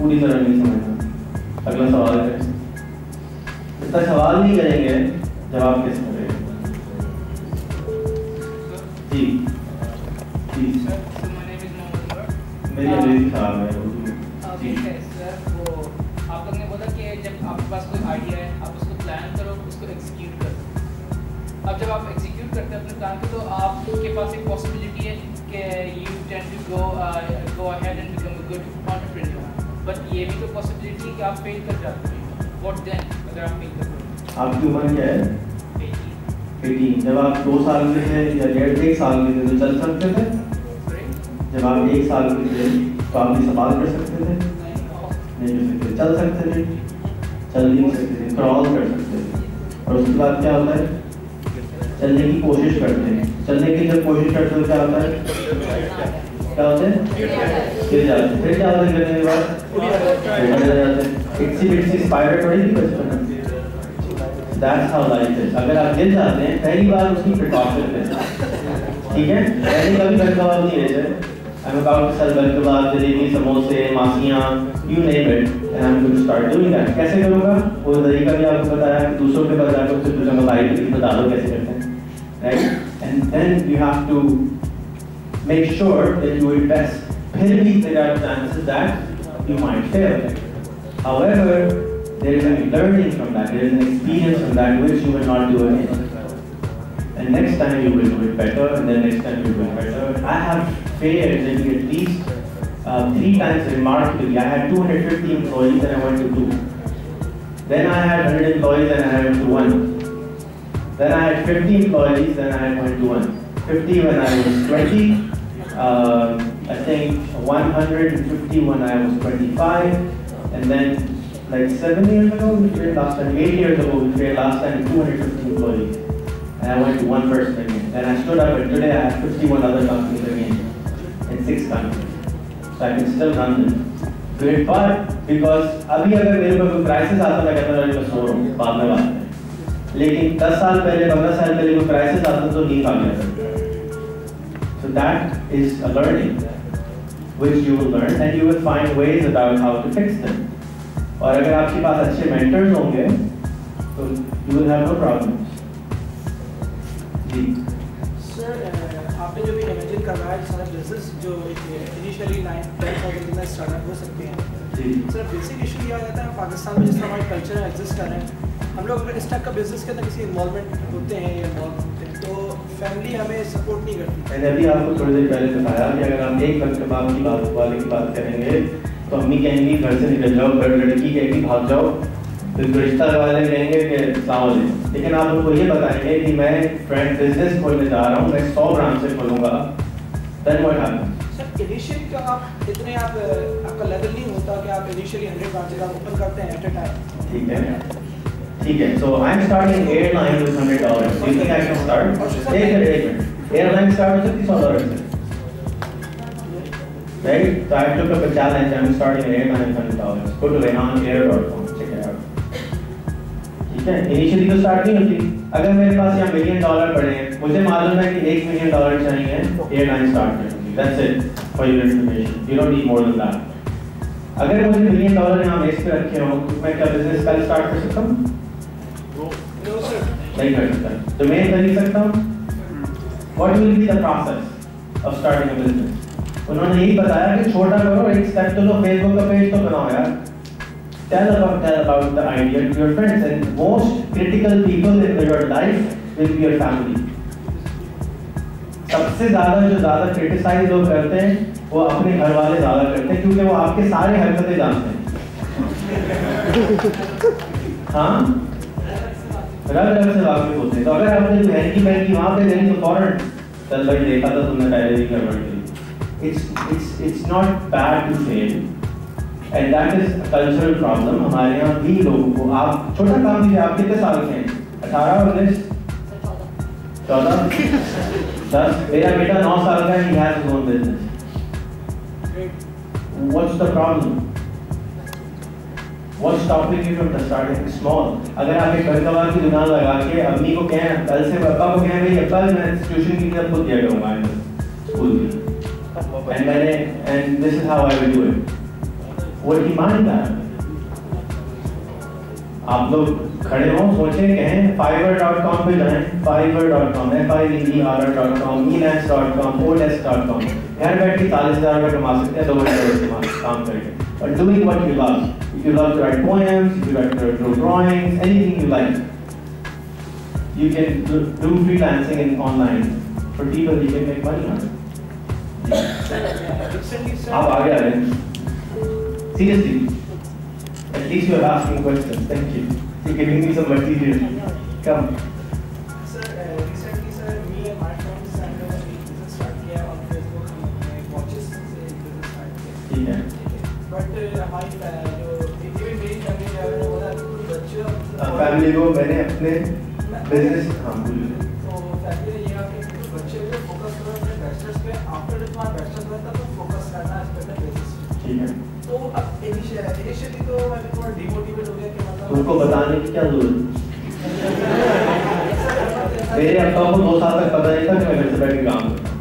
पूरी तरह नहीं समझना। अगला सवाल करें। इतना सवाल नहीं करेंगे, जवाब कैसे करेंगे? जी जी मेरी अंग्रेजी खराब है। जी सर, वो आप लोग ने बोला कि जब आपके पास कोई आइडिया है आप उसको प्लान करो, उसको एग्जीक्यूट करो। अब जब आप एग्जीक्यूट करते हैं अपने प्लान को, तो आपके पास एक पॉसिबिलिटी है कि you tend to go ahead and become a good entrepreneur, but ये भी तो पॉसिबिलिटी है कि आप फेल कर जाते हैं। व्हाट देन अगर आप फेल करते हैं? आपकी उम्र क्या है? 18। जब आप 2 साल के थे या 1.5 साल के थे तो चल सकते थे? जब आप 1 साल के थे तो आप भी सवाल कर सकते थे? नहीं कर सकते। चल सकते थे? चल नहीं सकते थे, क्रॉल कर सकते थे। और उसके बाद क्या होता है? चलने की कोशिश करते हैं। चलने की जब कोशिश करते हो क्या होता है? क्या होते हैं? गिर जाते हैं। फिर क्या होता है गिरने के बाद? उड़ जाते हैं। इट्सी स्पाइडर थोड़ी थी बचपन में। That's how life is. अगर आप गिर जाते हैं पहली बार उसकी प्रिकॉशन लें, ठीक है? पहले कभी घर कबाब नहीं लेते। I'm about to sell घर कबाब, जलेबी, समोसे, मासियाँ, you name it, and I'm going to start doing that. कैसे करूँगा? वो तरीका भी आपको बताया कि दूसरों के पास जाकर उससे पूछूंगा भाई प्लीज बता दो कैसे करते हैं, right? And then you have to make sure that you invest. फिर भी there are chances that you might fail. However, there is a learning from that, there is an experience from that which you will not do again. And next time you will do it better, and then next time you will do it better. I have failed maybe at least 3 times remarkably. I had 250 employees and I went to 2. Then I had 100 employees and I went to 1. Then I had 50 employees, then I went to 1. 50 when I was 20. I think 150 when I was 25. And then like 7 years ago, we failed last time. 8 years ago, we failed last time. 250 employees, and I went to 1 person again. Then I stood up, and today I have 51 other companies again in 6 countries. So I can still run them. Great part because अभी अगर मेरे को कोई crisis आता मैं कहता मैं सो रहा हूँ, बाद में बात करें. लेकिन 10 साल पहले, 15 साल पहले कोई crisis आता तो नींद आ गया. So that is a learning, which you will learn, and you will find ways about how to fix them. और अगर आपके पास अच्छे मेंटर्स होंगे तो you will have no problems. जी सर, आपने जो भी इमेजिन करवाया सारा बिजनेस जो इनिशियली 9-10,000 में स्टार्टअप हो सकते हैं जी सर, बेसिक इशू ये आ जाता है पाकिस्तान में जिस तरह हमारे कल्चर एग्जिस्ट कर रहे हैं, हम लोग अगर इस टाइप का बिजनेस के अंदर किसी इन्वॉल्वमेंट होते हैं या इन्वॉल्व होते हैं तो फैमिली हमें सपोर्ट नहीं करती। मैंने अभी आपको थोड़ी देर पहले बताया कि अगर आप एक घर कबाब की बात वाले की बात करेंगे तो अम्मी कहेंगी घर से निकल जाओ, घर लड़की कहेगी भाग जाओ, फिर रिश्ता वाले कहेंगे कि सलाम अलैकुम। लेकिन आप उनको ये बताएंगे कि मैं फ्रेंड बिजनेस खोलने जा रहा हूँ, मैं 100 ब्रांच से खोलूँगा, then what happens? Sir initially का आप इतने आपका लेवल नहीं होता कि आप इनिशियली 100 ब्रांचेस आप ओपन करते हैं एट अ टाइम। ठीक है, so I'm starting airline with $100. Do you think I can start? एक मिनट, airline start with $50 से, right? So I took up a challenge. I'm starting an airline with $100. Go to rehanAir.com, check it out. ठीक है, initially तो start नहीं होती। अगर मेरे पास यहाँ $1 मिलियन पड़े हैं, मुझे मालूम है कि $1 मिलियन चाहिए एयरलाइन स्टार्ट करने के लिए। That's it for your information. You don't need more than that. अगर मुझे $1 मिलियन यहाँ बेस पे रखे हो, तो मैं क्या बिजनेस कल स्टार्ट कर सकता हूँ? नहीं कर सकता। तो मैं कर नहीं सकता हूँ? What will be the process of starting a business? उन्होंने यही बताया कि छोटा करो, एक स्टेप तो लो, फेसबुक का पेज तो बनाओ यार। Tell about the idea to your friends, and most critical people in your life will be your family. सबसे ज़्यादा क्रिटिसाइज लोग करते हैं वो अपने घर वाले ज़्यादा करते हैं क्योंकि वो आपके सारे हरकतें जानते हैं। हाँ, रग से वाकिफ होते हैं। तो अगर अपने बहन की वहाँ पे गई तो फौरन चल भाई देखा था तुमने पहले भी गड़बड़ की। It's not bad to fail, and that is a cultural problem. हमारे यहाँ भी लोगों को आप छोटा काम कीजिए। आप कितने साल के हैं? 18 और 19? 14? 10? मेरा बेटा 9 साल का है, he has his own business. What's the problem? What's stopping you from starting small? अगर आप एक घर कबाब की दुकान लगा के अम्मी को कहें, कल से पापा को कहें भाई अब्बा मैं ट्यूशन की तरफ खुद दिया करूँगा स्कूल की, and this is how I will do it. Would he mind that? आप लोग खड़े हो, सोचें, कहें fiverr.com पे जाएं, fiverr.com, fiverr.com, elance.com, odesk.com, घर बैठ के 40,000 रुपये कमा सकते हैं 2 घंटे काम करके. But doing what you love. If you love to write poems, if you like to draw drawings, anything you like, you can do freelancing in online. For people, you can make money on it. आप आगे आ रहे हैं. Seriously. At least you are asking questions. Thank you. You're giving me some material. Come. Sir, recently, sir, me and my friends and business start किया on Facebook. हमने watches से business start किया. ठीक है. But हमारी जो even मेरी family है वो बोला कि बच्चे. Family को मैंने अपने business हाँ बोलिए. तो family ने ये कहा कि बच्चे को focus करो अपने bachelors पे. After तुम्हारा bachelors होता है तो focus करना इस पे business. ठीक है. तो अब इनिशियली तो मैं थोड़ा डिमोटिवेट हो गया कि मतलब उनको बताने की क्या जरूरत? मेरे अब्बा को 2 साल तक पता नहीं था कि मैं घर से बैठ के काम करता हूँ,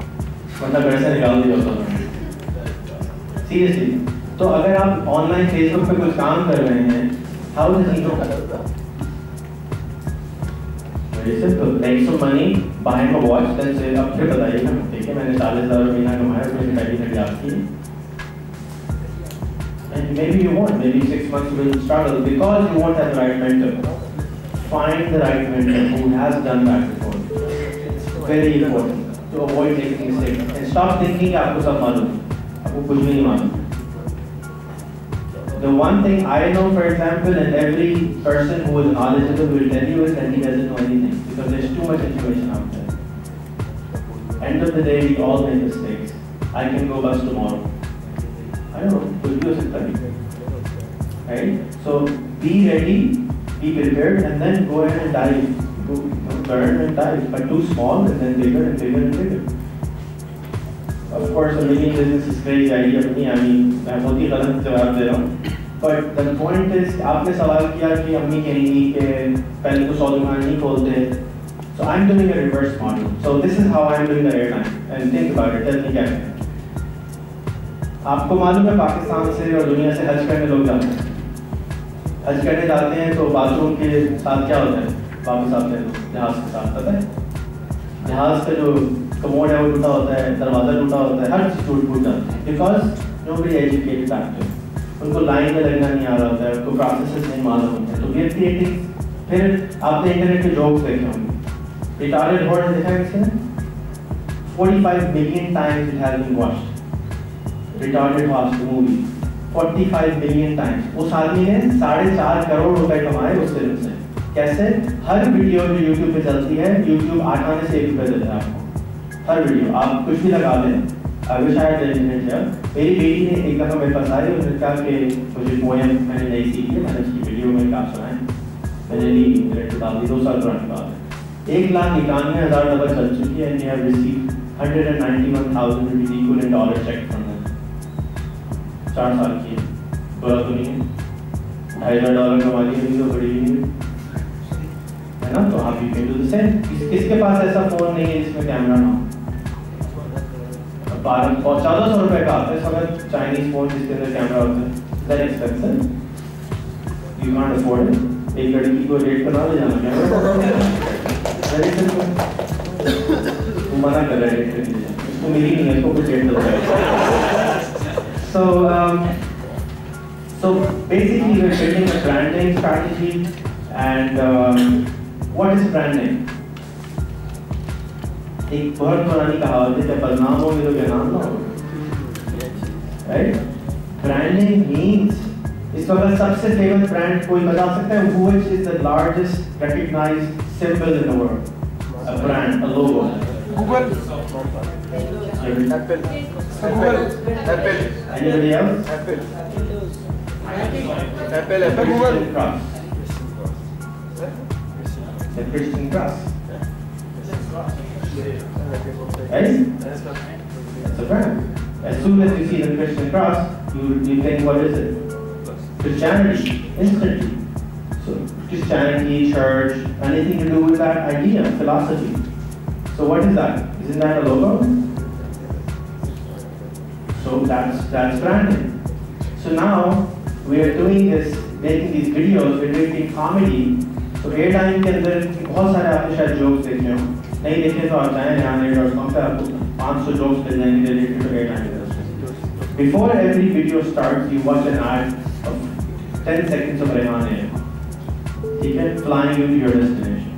वरना घर से निकाल दिया होता. सीरियसली. तो अगर आप ऑनलाइन फेसबुक पे कुछ काम कर रहे हैं, how does he know? Very simple. Make some money, buy a watch, then से अब फिर बताइएगा. ठीक है, मैंने 40,000 महीना कमाया, मेरी पहली घड़ी आपकी. And maybe you won't, maybe 6 months you will struggle because you won't have the right mentor. Find the right mentor who has done that before. It's very important to avoid making mistakes. And stop thinking that आपको सब मालूम है. आपको कुछ भी नहीं मालूम. The one thing I know, for example, and every person who is knowledgeable will tell you is that he doesn't know anything because there's too much information out there. End of the day, we all make mistakes. I can go bust tomorrow. I don't know, कुछ भी हो सकता है. Right? So be ready, be prepared, and then go ahead and dive. Go learn and dive. But do small and then bigger and bigger and bigger. Of course, a million business is crazy idea for me. I mean, मैं बहुत ही गलत जवाब दे रहा हूँ. But the point is, आपने सवाल किया कि अम्मी कहेंगी कि पहले तो 100 दुकान नहीं खोलते. So I'm doing a reverse model. So this is how I'm doing the airline. And think about it. Tell me क्या है. आपको मालूम है पाकिस्तान से और दुनिया से हज करने लोग जाते हैं. हज करने जाते हैं तो बाथरूम के साथ क्या होता है? वापस आते हैं तो जहाज के साथ, पता है? जहाज का जो कमोड है वो टूटा होता है, दरवाज़ा टूटा होता है, हर चीज़ टूट जाती है. Because nobody educated factor. उनको लाइन में लगना नहीं आ रहा होता है, उनको प्रोसेसेस नहीं मालूम होते हैं. तो गिव क्रिएटिंग. फिर आपने इंटरनेट पे जोक्स देखे होंगे. रिटार्डेड हॉर्स देखा है किसी ने? 45 million times it has been watched. Retarded Horse movie 45 million times. उस आदमी ने 4.5 करोड़ रुपए कमाए उस फिल्म से. कैसे? हर वीडियो जो YouTube पे चलती है, YouTube 8 आने से 1 रुपए देता है आपको. हर वीडियो आप कुछ भी लगा दें. अभी शायद मेरी बेटी ने एक दफ़ा मेरे पास आई, उसने कहा कि मुझे पोएम मैंने नहीं सीखी है, मैंने उसकी वीडियो में क्या सुना है, मैंने ली इंटरनेट पे डाल दी. 2 साल पुरानी बात है. 1,91,000 डॉलर चल चुकी है. And you have received 191,000 rupees equivalent dollar check from them. 4 साल की है. बुरा तो नहीं है. $2,500 कमा लिए तो बड़ी है ना. तो आप you can do the same. किसके पास ऐसा फोन नहीं है जिसमें कैमरा ना हो? 1,400 रुपए का आता है इस वक्त चाइनीज फोन जिसके अंदर कैमरा होता है. That expensive. You can't afford it. एक लड़की को रेट करना ले जाना कैमरा. Very simple. वो मना कर रहा है रेट करने. इसको मिली नहीं है, इसको कुछ रेट दो. So basically we're building a branding strategy. And what is branding? एक बहुत पुरानी कहावत है, जब बदनाम होगी तो क्या नाम लो. Right? Branding means इस वक्त सबसे फेमस ब्रांड कोई बता सकता है? Which is the largest recognized symbol in the world? A brand, a logo. Google. Apple. Apple. Anybody else? Apple. Google. The Christian Cross. Right? That's a brand. As soon as you see the Christian Cross, you think, what is it? Christianity, instantly. So Christianity, church, anything to do with that idea, philosophy. So what is that? Isn't that a logo? So that's branding. So now we are doing this, making these videos, we're making comedy. तो airtime के अंदर बहुत सारे आपने शायद jokes देखे हो, नहीं देखे तो आप जाएं rehan.com पे, आपको 500 जोक्स मिल जाएंगे related to airtime. Before every video starts, you watch an ad of 10 seconds of Rehan Air. ठीक है, flying you to your destination.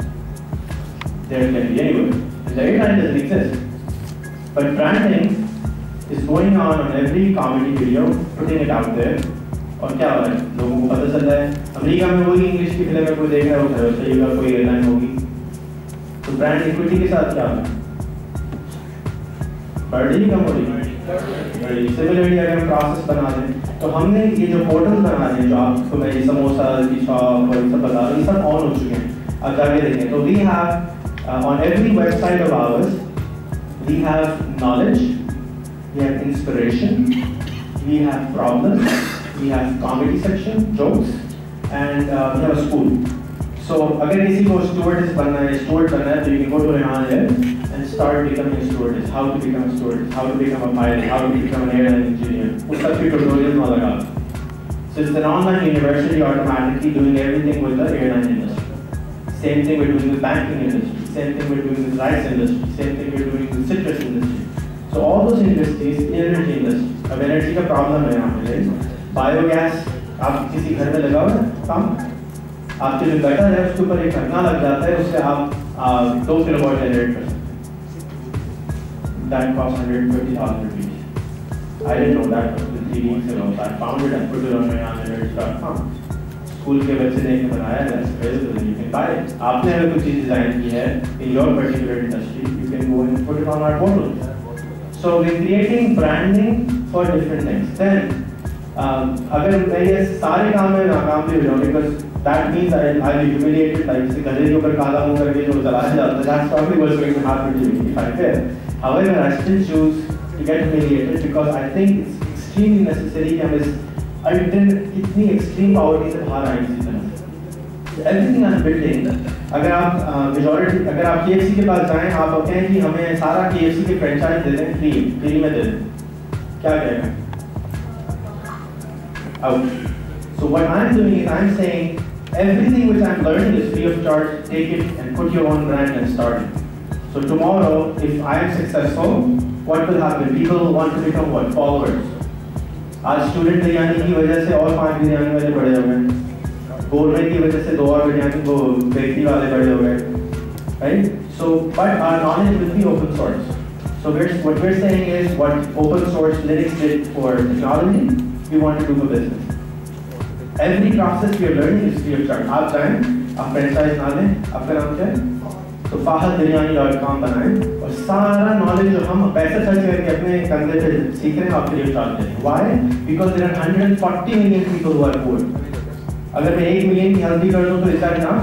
There can be anywhere. The airline doesn't exist. But branding is going on every comedy video, putting it out there. और क्या हो रहा है, लोगों को पता चल रहा है. अमेरिका में वही इंग्लिश की फिल्म में कोई देख रहा है, उसे ये कोई एयरलाइन होगी. तो ब्रांड इक्विटी के साथ क्या होगा, बढ़ रही कम हो रही. सिमिलरली अगर हम प्रोसेस बना दें, तो हमने ये जो पोर्टल बना रहे हैं, जो आपको मैं ये समोसा की शॉप और ये सब बता रहा हूँ, ये सब ऑन हो चुके हैं. अब जाके देखें तो we have on every website of ours, we have knowledge, we have inspiration, we have problems, we have comedy section, jokes, and we have a school. So अगर किसी को stewardess बनना है, steward बनना है, तो you can go to Rehan Air and start becoming a stewardess. How to become a stewardess, how to become a pilot, how to become an airline engineer. उस सब के tutorials में लगा. So it's an online university automatically doing everything with the airline industry. Same thing we're doing with banking industry. Same thing we're doing with rice industry. Same thing we're doing with citrus industry. So all those industries, energy industry. अब energy का problem है यहाँ पे. Biogas आप किसी घर में लगा हुआ है काम, आपके जो गटर है उसके ऊपर एक ढक्कन लग जाता है, उससे आप 2 किलोवाट जनरेट कर सकते हैं. That costs 150,000 rupees. I didn't know that until 3 weeks ago. I found it and put it on rehanenergy.com. School के बच्चे ने बनाया है, you can buy it. आपने अगर कुछ चीज़ डिजाइन की है in your particular industry, you can go and put it on our portal. So we're creating branding for different things. Then अगर मैं ये सारे काम में नाकाम भी हो जाऊँ, because that means I'll be humiliated, like किसी गधे के ऊपर काला मुंह करके जो चला जाता है, that's probably what's going to happen to me if I fail. However, I still choose to get humiliated because I think it's extremely necessary कि हम इस इतनी extreme poverty से बाहर आए किसी तरह. Everything I'm building, अगर आप majority, अगर आप KFC के पास जाएं, आप कहें कि हमें सारा KFC के franchise दे दें, free में दे दें, क्या कहेंगे? Out. So what I'm doing is I'm saying everything which I'm learning is free of charge. Take it and put your own brand and start it. So tomorrow, if I am successful, what will happen? People will want to become what? Followers. आज student biryani की वजह से और 5 बिरयानी वाले बड़े हो गए, गोलमेट की वजह से 2 और बिरयानी को बेकरी वाले बड़े हो गए, right? So but our knowledge will be open source. So what we're saying is what open source Linux did for technology, we want to do for business. Every process we are learning is free of charge. आप जाएं, आप franchise ना लें, आपका नाम क्या है? तो fahadbiryani.com बनाएं और सारा knowledge जो हम पैसे खर्च करके अपने कंधे पे सीख रहे हैं, आप free of charge दें. Why? Because there are 140 million people who are poor. अगर मैं 1 million की हेल्प भी कर दूँ तो is that enough?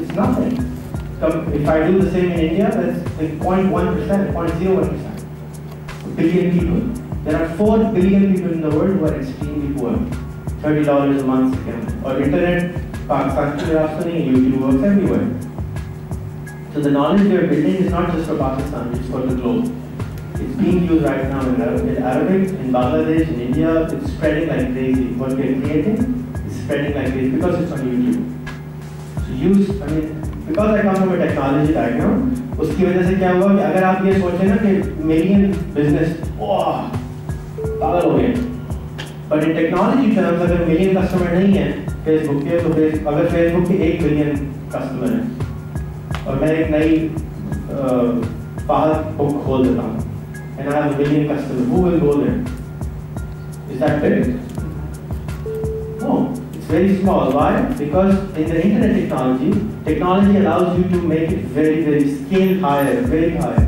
It's nothing. If I do the same in India, that's like 0.1%, 0.01%. Billion people. There are 4 billion people in the world who are extremely poor. $30 a month से कम. और internet Pakistan के रास्ते नहीं, YouTube works everywhere. So the knowledge we are building is not just for Pakistan, it's for the globe. It's being used right now in Arabic, in Bangladesh, in India. It's spreading like crazy. What we are creating is spreading like crazy because it's on YouTube. So because I come from a technology background, उसकी वजह से क्या हुआ कि अगर आप ये सोचें ना कि मिलियन बिजनेस, पागल हो गए. But in technology terms, अगर मिलियन कस्टमर नहीं है फेसबुक के, तो अगर फेसबुक के 1 बिलियन कस्टमर हैं और मैं एक नई फाहद बुक खोल देता हूँ and I have a billion customers, who will go there? Is that big? No, it's very small. Why? Because in the internet technology allows you to make it very, very scale higher, very high.